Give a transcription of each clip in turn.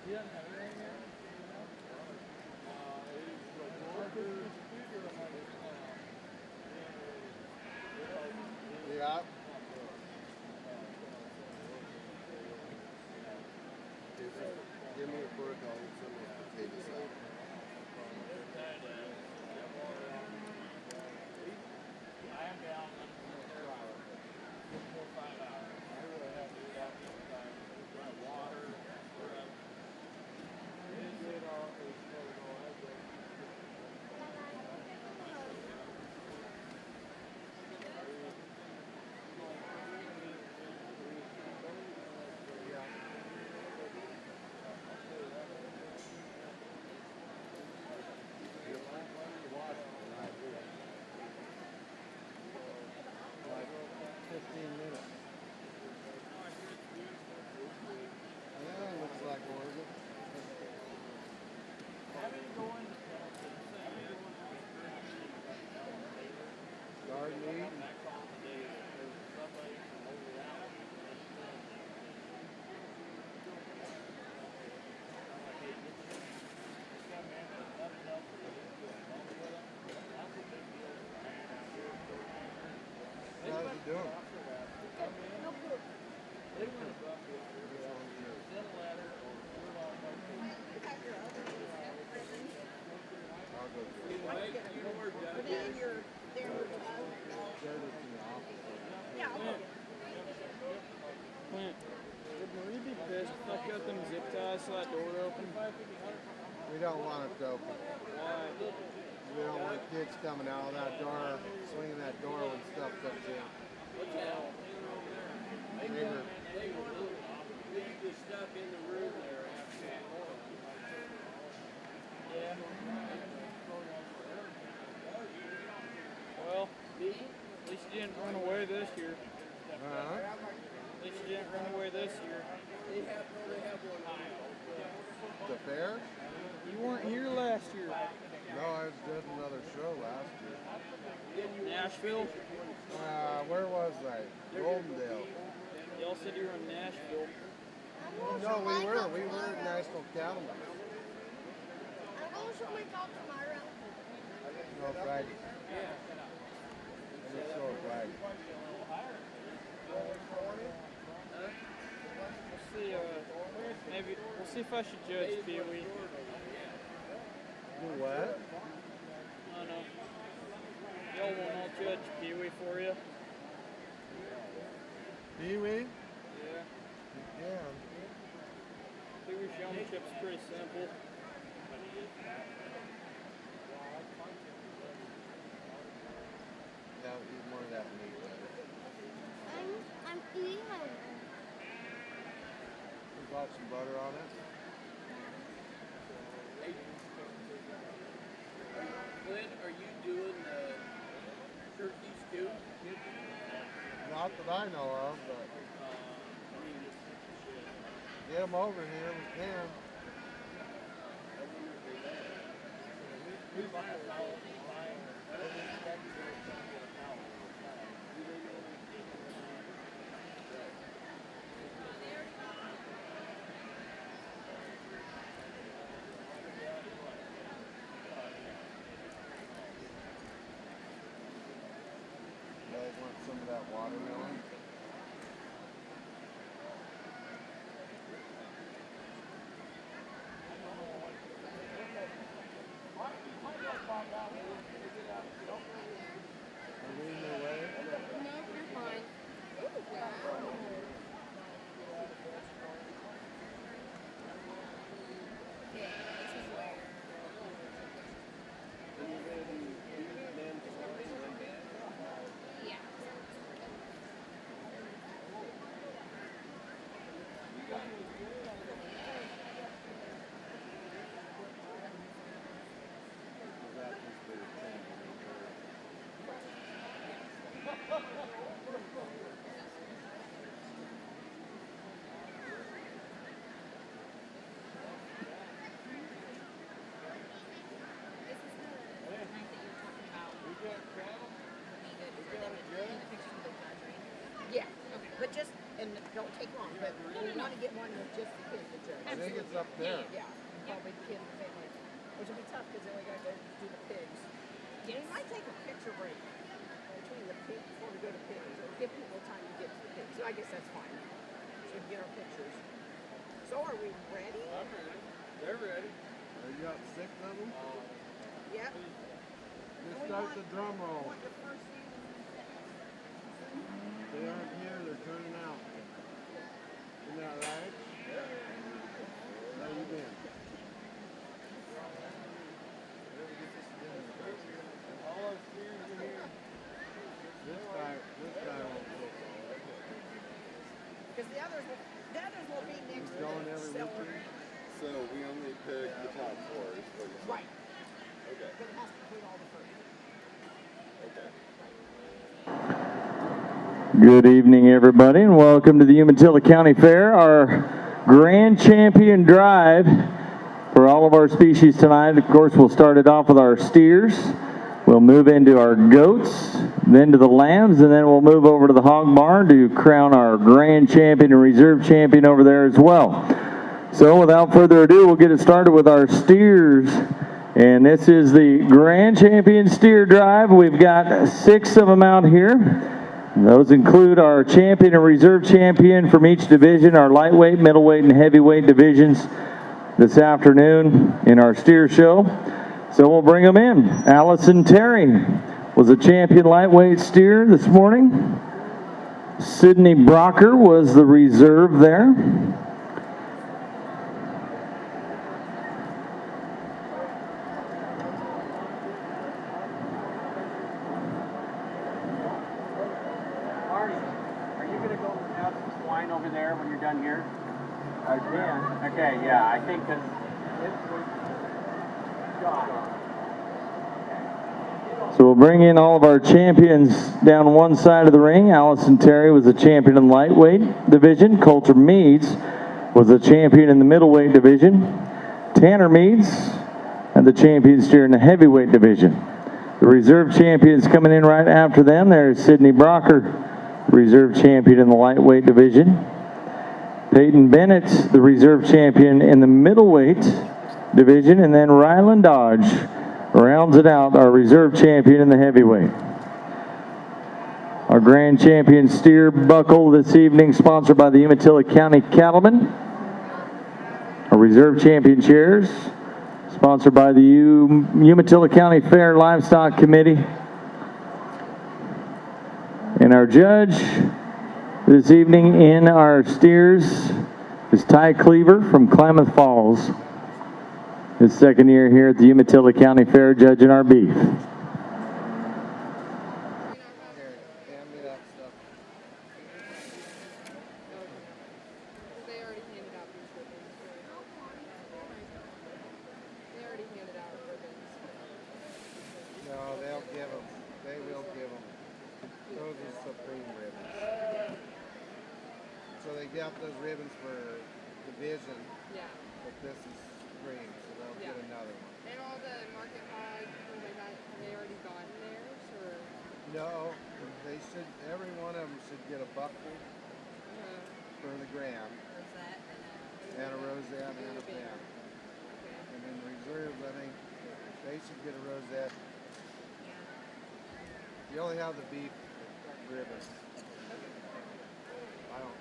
Yeah. Give me a fork, I'll eat some of those potatoes out. I am down 4 hours. 4 or 5 hours. I really have to eat out the time. Water, Like 15 minutes. Yeah, looks like Oregon. Garden eating. How's it doing? No poop. I'll go through it. Put it in your tub. Share this in the office. Yeah, I'll go. Clint, would Marie be pissed if I cut them zip ties so that door open? We don't want it to open. Why? We don't want kids coming out of that door, swinging that door when stuff comes in. They will leave the stuff in the room there after that. Yeah. Well, at least you didn't run away this year. At least you didn't run away this year. They have one aisle. The fair? You weren't here last year. No, I was just another show last year. Nashville? Where was I? Goldendale. Y'all said you were in Nashville. No, we were. We were at National Cattlemen. I'm going to show my dog tomorrow. No, Friday. Let's show Friday. We'll see, maybe, we'll see if I should judge Pee-wee. Do what? I don't know. Y'all won't all judge Pee-wee for you. Pee-wee? Yeah. You can. Pee-wee showmanship's pretty simple. Yeah, eat more of that meat. I'm eating my own. You got some butter on it? Clint, are you doing the turkeys too? Not that I know of, but get them over here. We can. We buy a fowl. You guys want some of that watermelon? Are we in your way? No, you're fine. Ooh, wow. Yeah, this is where. Yeah. This is the night that you were talking about. Needed for them in the pictures of the judge, right? Yeah, okay, but just, and don't take long, but we want to get one with just the kids, the judge. I think it's up there. Yeah, probably the kid in the family. Which will be tough because then we gotta go do the pigs. Yeah, we might take a picture break between the pigs before we go to pigs. It'll give people time to get to the pigs. So I guess that's fine. So we can get our pictures. So are we ready? I'm ready. They're ready. You got 6 of them? Yep. Just start the drum roll. Want your first name and They aren't here, they're turning out. Isn't that right? How you been? All our steers are here. This guy won't take all. because the others will be next He's to going the every seller. weekend. So we only pick the top 4 is what you're saying? Right. Okay. But it has to include all the fruit. Okay. Good evening, everybody, and welcome to the Umatilla County Fair, our Grand Champion Drive for all of our species tonight. Of course, we'll start it off with our steers. We'll move into our goats, then to the lambs, and then we'll move over to the hog barn to crown our Grand Champion and Reserve Champion over there as well. So without further ado, we'll get it started with our steers. And this is the Grand Champion Steer Drive. We've got 6 of them out here. Those include our champion and reserve champion from each division, our lightweight, middleweight, and heavyweight divisions this afternoon in our steer show. So we'll bring them in. Allison Terry was a champion lightweight steer this morning. Sydney Brocker was the reserve there. Swine over there when you're done here? Again? Okay, yeah, I think because So we'll bring in all of our champions down one side of the ring. Allison Terry was the champion in the lightweight division. Coulter Meads was the champion in the middleweight division. Tanner Meads had the champion steer in the heavyweight division. The reserve champions coming in right after them. There's Sydney Brocker, reserve champion in the lightweight division. Peyton Bennett, the reserve champion in the middleweight division. And then Ryland Dodge rounds it out, our reserve champion in the heavyweight. Our grand champion steer buckle this evening, sponsored by the Umatilla County Cattlemen. Our reserve champion chairs, sponsored by the Umatilla County Fair Livestock Committee. And our judge this evening in our steers is Ty Cleaver from Klamath Falls. His second year here at the Umatilla County Fair judging our beef. Here, hand me that stuff. They already handed out these ribbons. They already handed out ribbons. No, they'll give them. They will give them. Those are Supreme ribbons. So they got those ribbons for division, Yeah. but this is Supreme, so they'll get another one. And all the market hogs, have they already gotten theirs, or? No, they should. Every one of them should get a buckle for the grand, and a rosette and a band. And then reserves, I think they should get a rosette. You only have the beef ribbon. I don't.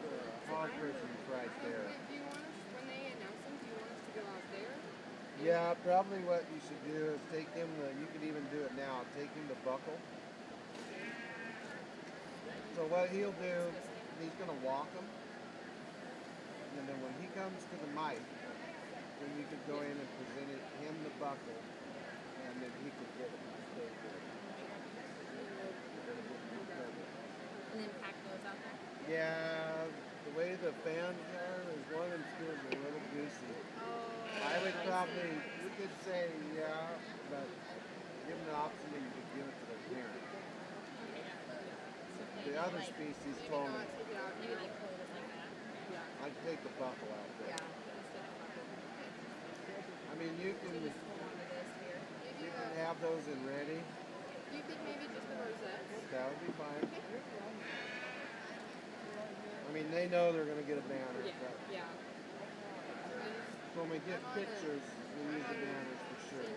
The hog person's right there. Do you want us, when they announce them, do you want us to go out there? Yeah, probably what you should do is take him the. You could even do it now. Take him the buckle. So what he'll do, he's gonna walk him, and then when he comes to the mic, then you could go in and present him the buckle, and then he could get it. And then pack those out there? Yeah, the way the fans are, is one of them steers a little goosey. I would probably, you could say, yeah, but give them the option that you could give it to their parent. The other species told me, Take it out, maybe like hold it like that. Yeah. I'd take the buckle out there. I mean, you can have those in ready. Do you think maybe just the rosettes? That would be fine. I mean, they know they're going to get a banner. Yeah. But Yeah. when we get pictures, we use the banners for sure.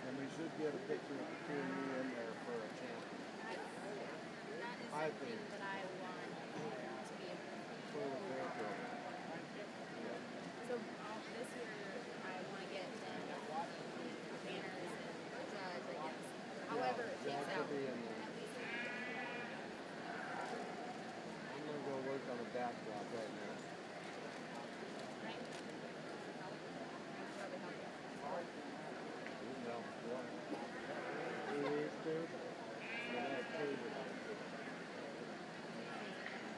And we should get a picture of the two of you in there for a champion. That is something that I want to be able to For the fair program. So this year, I want to get them banners and judge, I guess. However, it shakes out. Be in there. I'm going to go work on a backdrop right now.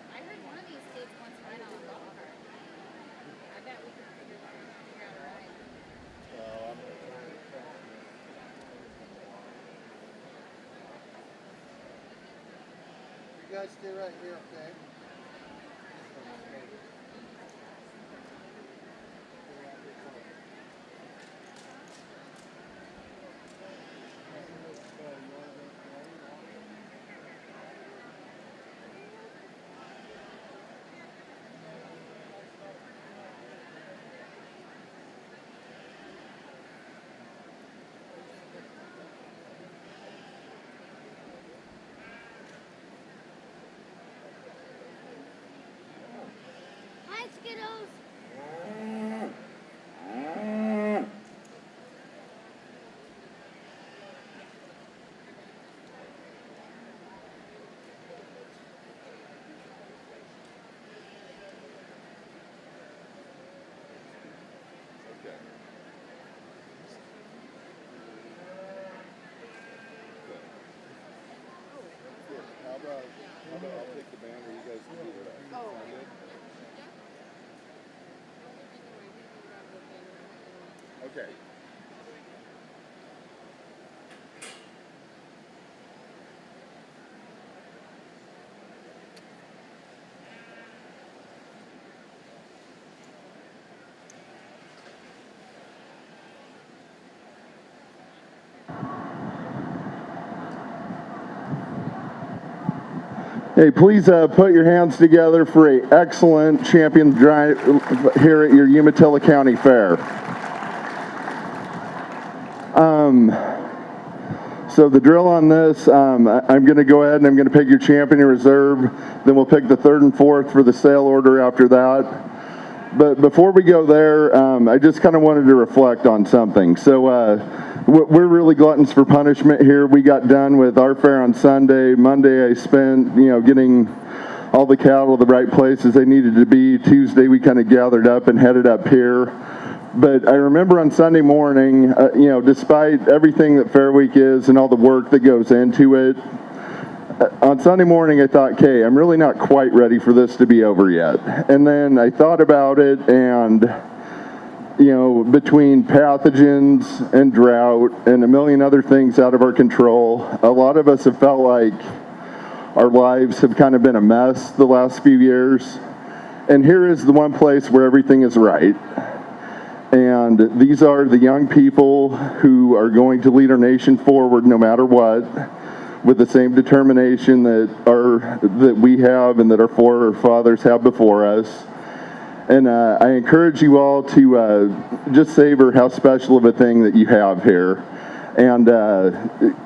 I heard one of these kids wants to ride on a golf cart. I bet we could figure out a ride. You guys stay right here, okay? Hi, Skittles. Okay. Good. How about I'll take the banner, you guys can do the rest. Sound good? Okay. Hey, please put your hands together for an excellent champion drive here at your Umatilla County Fair. So the drill on this, I'm going to go ahead and I'm going to pick your champion in reserve. Then we'll pick the third and fourth for the sale order after that. But before we go there, I just kind of wanted to reflect on something. So we're really gluttons for punishment here. We got done with our fair on Sunday. Monday I spent, getting all the cattle to the right places they needed to be. Tuesday we kind of gathered up and headed up here. But I remember on Sunday morning, despite everything that Fair Week is and all the work that goes into it, on Sunday morning I thought, okay, I'm really not quite ready for this to be over yet. And then I thought about it, and between pathogens and drought and a million other things out of our control, a lot of us have felt like our lives have kind of been a mess the last few years. And here is the one place where everything is right. And these are the young people who are going to lead our nation forward no matter what, with the same determination that we have and that our forefathers have before us. And I encourage you all to just savor how special of a thing that you have here. And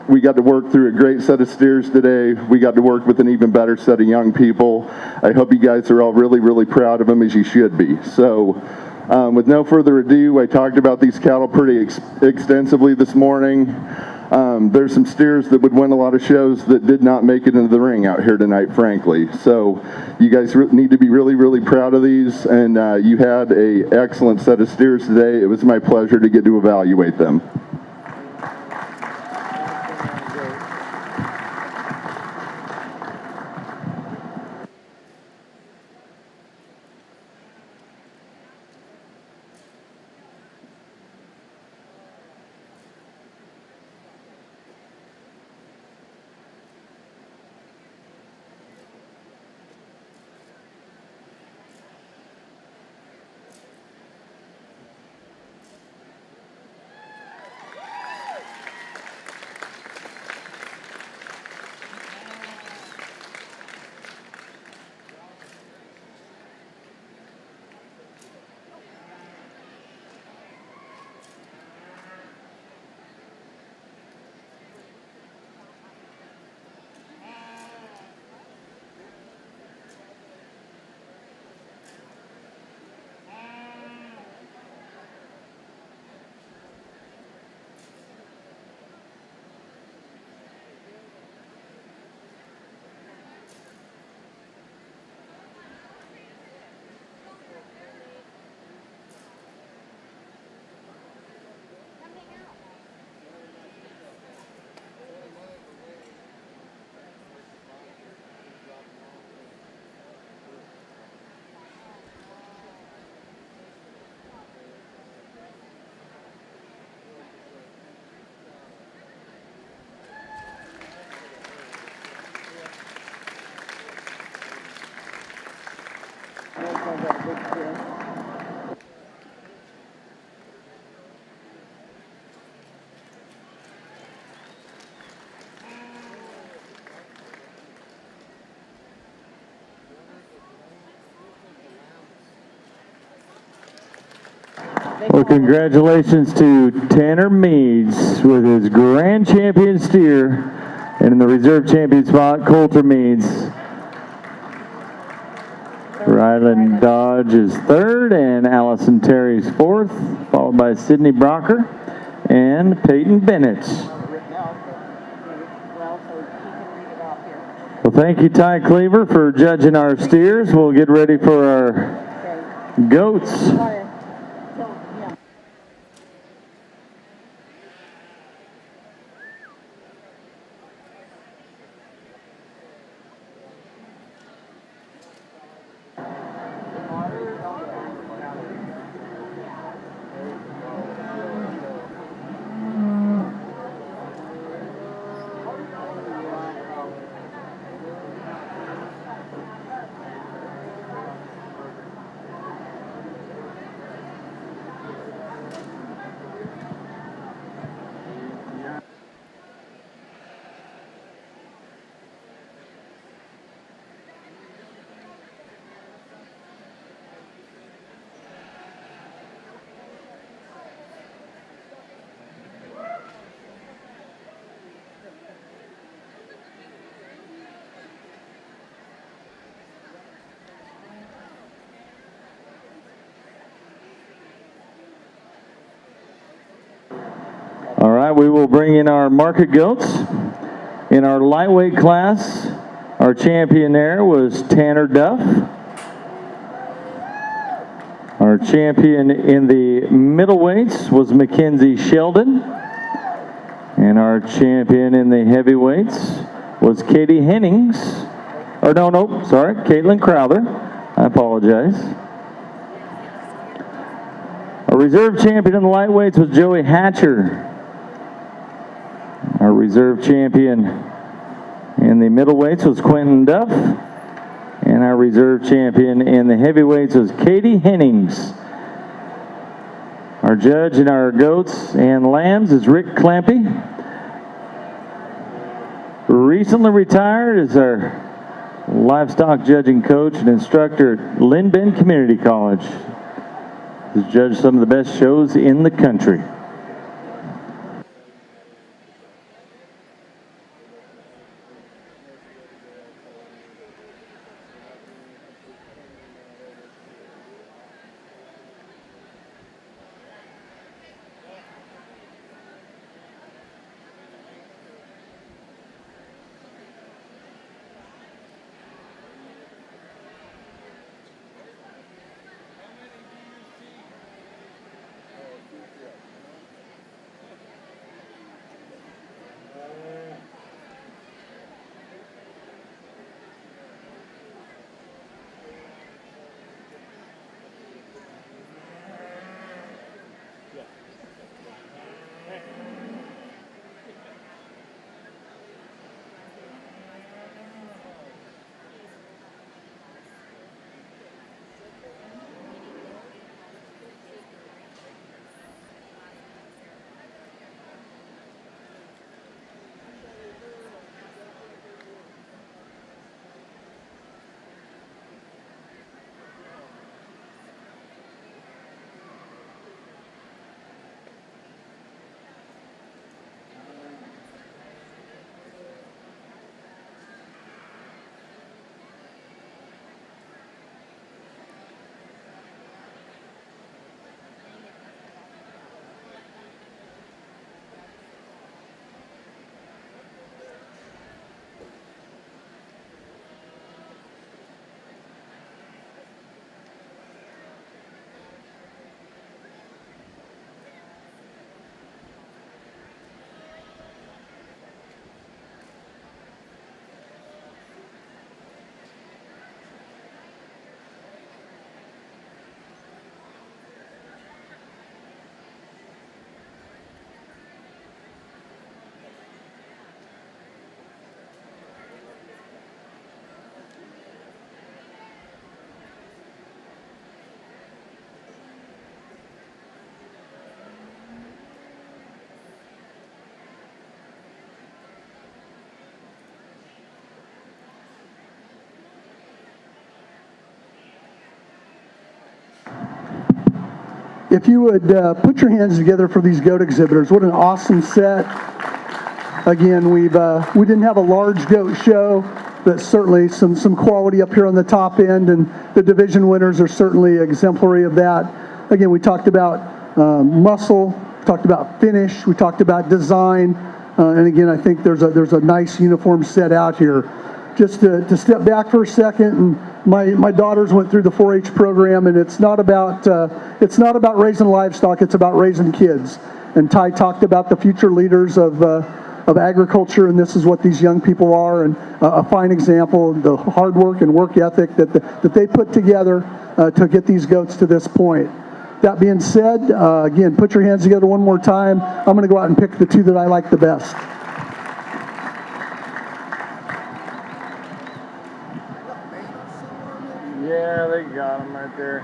we got to work through a great set of steers today. We got to work with an even better set of young people. I hope you guys are all really, really proud of them, as you should be. So with no further ado, I talked about these cattle pretty extensively this morning. There's some steers that would win a lot of shows that did not make it into the ring out here tonight, frankly. So you guys need to be really, really proud of these. And you had an excellent set of steers today. It was my pleasure to get to evaluate them. got a big field. Well, congratulations to Tanner Meads with his grand champion steer, and in the reserve champion spot, Coulter Meads. Ryland Dodge is third, and Allison Terry's fourth, followed by Sydney Brocker and Peyton Bennett. Well, thank you, Ty Cleaver, for judging our steers. We'll get ready for our goats. All right, we will bring in our market goats. In our lightweight class, our champion there was Tanner Duff. Our champion in the middleweights was Mackenzie Sheldon. And our champion in the heavyweights was Katie Hennings. Or sorry, Caitlin Crowther. I apologize. Our reserve champion in the lightweights was Joey Hatcher. Our reserve champion in the middleweights was Quentin Duff. And our reserve champion in the heavyweights was Katie Hennings. Our judge in our goats and lambs is Rick Clampy. Recently retired is our livestock judging coach and instructor at Lynn Bend Community College. He's judged some of the best shows in the country. if you would put your hands together for these goat exhibitors. What an awesome set. Again, we didn't have a large goat show, but certainly some quality up here on the top end, and the division winners are certainly exemplary of that. Again, we talked about muscle, we talked about finish, we talked about design, and again, I think there's a nice uniform set out here. Just to step back for a second, and my daughters went through the 4-H program, and it's not about raising livestock, it's about raising kids. And Ty talked about the future leaders of agriculture, and this is what these young people are, and a fine example of the hard work and work ethic that they put together to get these goats to this point. That being said, again, put your hands together one more time. I'm going to go out and pick the two that I like the best. Yeah, they got them right there.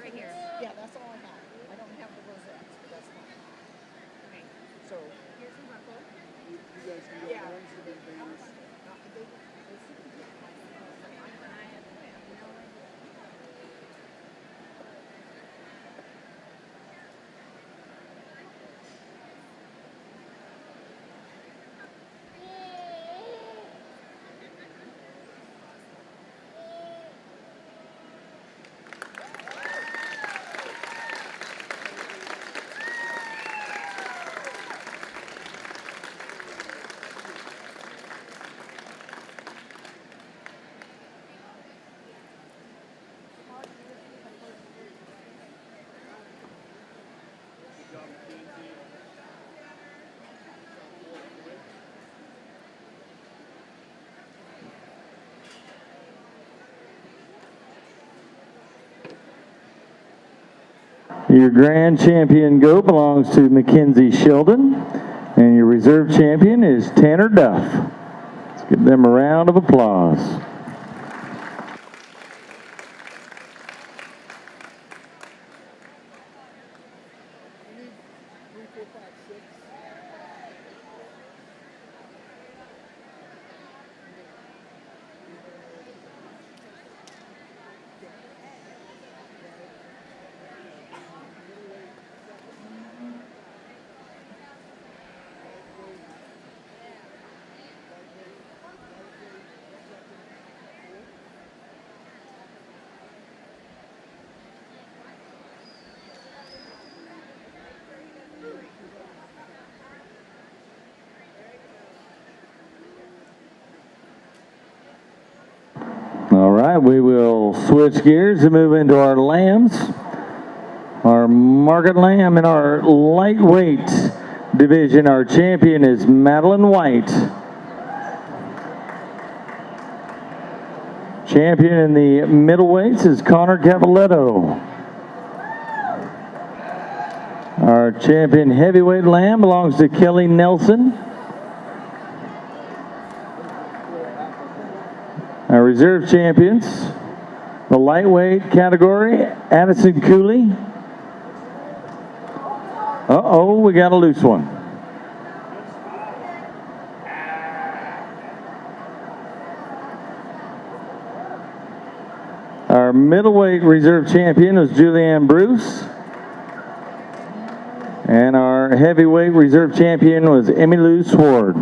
Right here. Yeah, that's all I have. I don't have the rosettes, but that's fine. Okay. So here's some buckle. You guys can get ones to be banners. Your grand champion goat belongs to Mackenzie Sheldon, and your reserve champion is Tanner Duff. Let's give them a round of applause. All right, we will switch gears and move into our lambs. Our market lamb in our lightweight division, our champion is Madeline White. Champion in the middleweights is Connor Cavaletto. Our champion heavyweight lamb belongs to Kelly Nelson. Our reserve champions, the lightweight category, Addison Cooley. Uh-oh, we got a loose one. Our middleweight reserve champion is Julianne Bruce. And our heavyweight reserve champion was Emmy Lou Sword.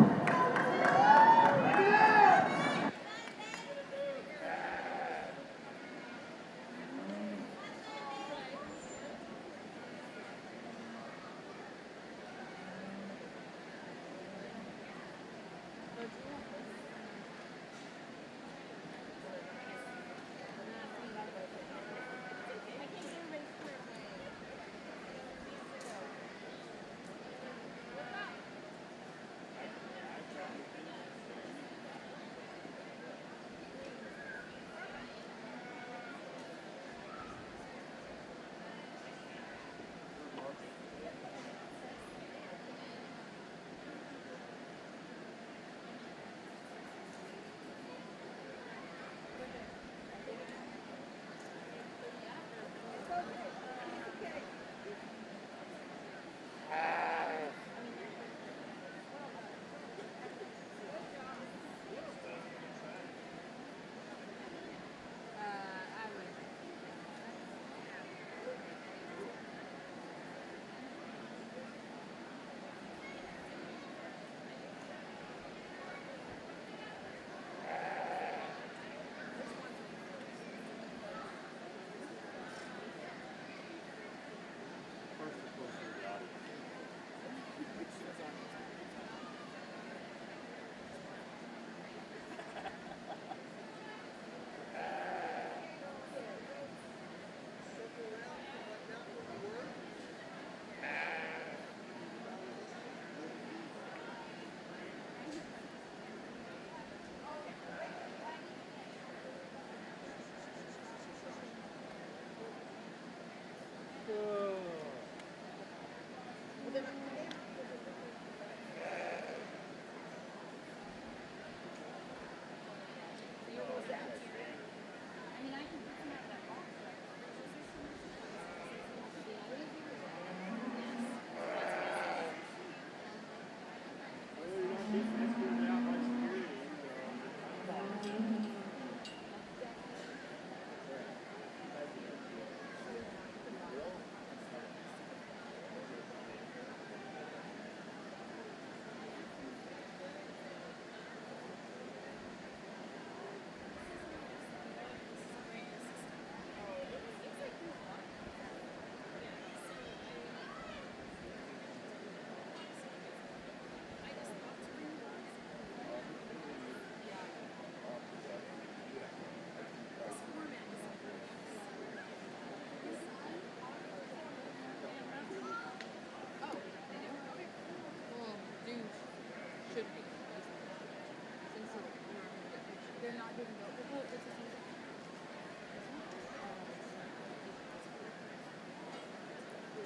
they're not doing goat. What's his name?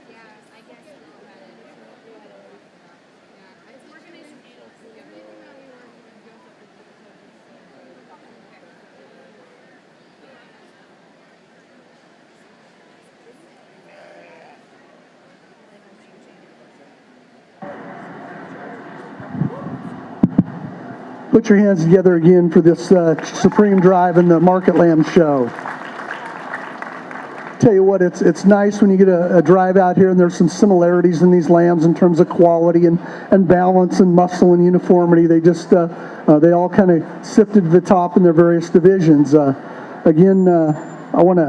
Yeah, I guess we'll go ahead and yeah, it's we're gonna some animals. Yeah, we were doing goats up in Put your hands together again for this Supreme Drive and the Market Lamb Show. Tell you what, it's nice when you get a drive out here and there's some similarities in these lambs in terms of quality and balance and muscle and uniformity. They just, they all kind of sifted to the top in their various divisions. Again, I want to,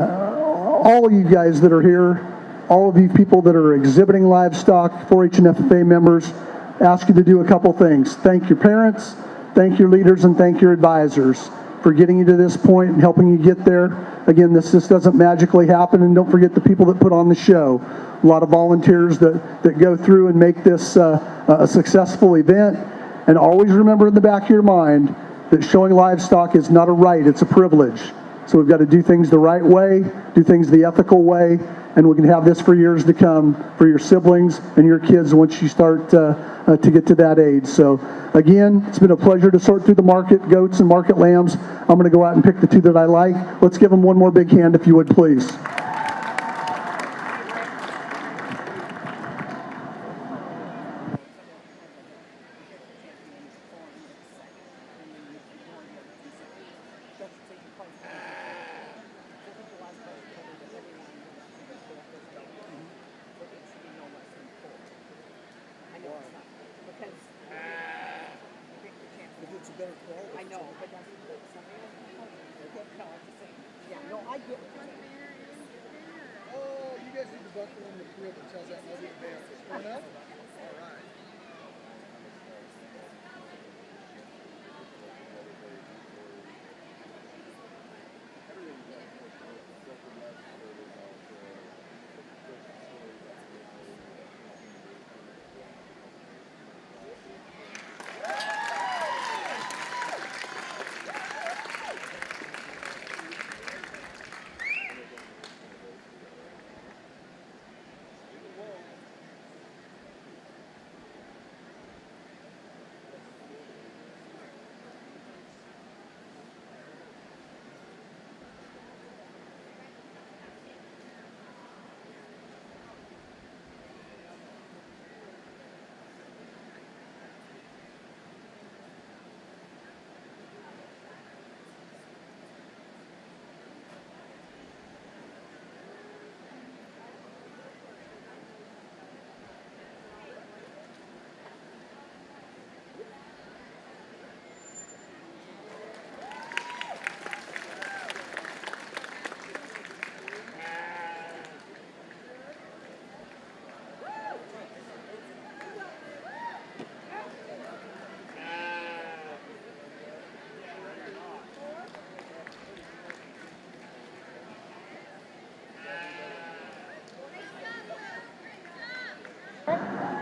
all of you guys that are here, all of you people that are exhibiting livestock, 4-H and FFA members, ask you to do a couple things. Thank your parents, thank your leaders, and thank your advisors for getting you to this point and helping you get there. Again, this just doesn't magically happen, and don't forget the people that put on the show. A lot of volunteers that go through and make this a successful event. And always remember in the back of your mind that showing livestock is not a right, it's a privilege. So we've got to do things the right way, do things the ethical way, and we can have this for years to come for your siblings and your kids once you start to get to that age. So again, it's been a pleasure to sort through the market goats and market lambs. I'm going to go out and pick the two that I like. Let's give them one more big hand if you would, please. I know, but that's yeah, no, I get what you're saying. Oh, you guys need to buckle in the crib that tells that ugly bear. Fair enough? All right.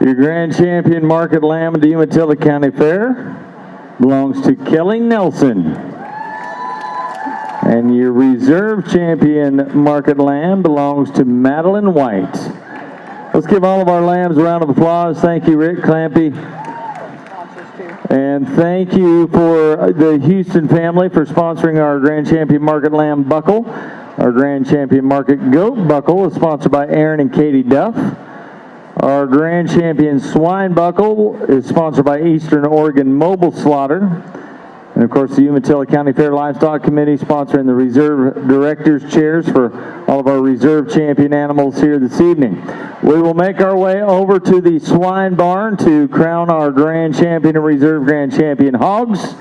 Your grand champion market lamb at the Umatilla County Fair belongs to Kelly Nelson. And your reserve champion market lamb belongs to Madeline White. Let's give all of our lambs a round of applause. Thank you, Rick Clampy. And thank you for the Houston family for sponsoring our grand champion market lamb buckle. Our grand champion market goat buckle is sponsored by Aaron and Katie Duff. Our Grand Champion Swine Buckle is sponsored by Eastern Oregon Mobile Slaughter. And of course, the Umatilla County Fair Livestock Committee sponsoring the Reserve Directors Chairs for all of our Reserve Champion animals here this evening. We will make our way over to the Swine Barn to crown our Grand Champion and Reserve Grand Champion hogs.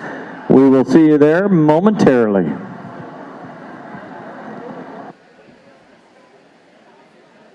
We will see you there momentarily.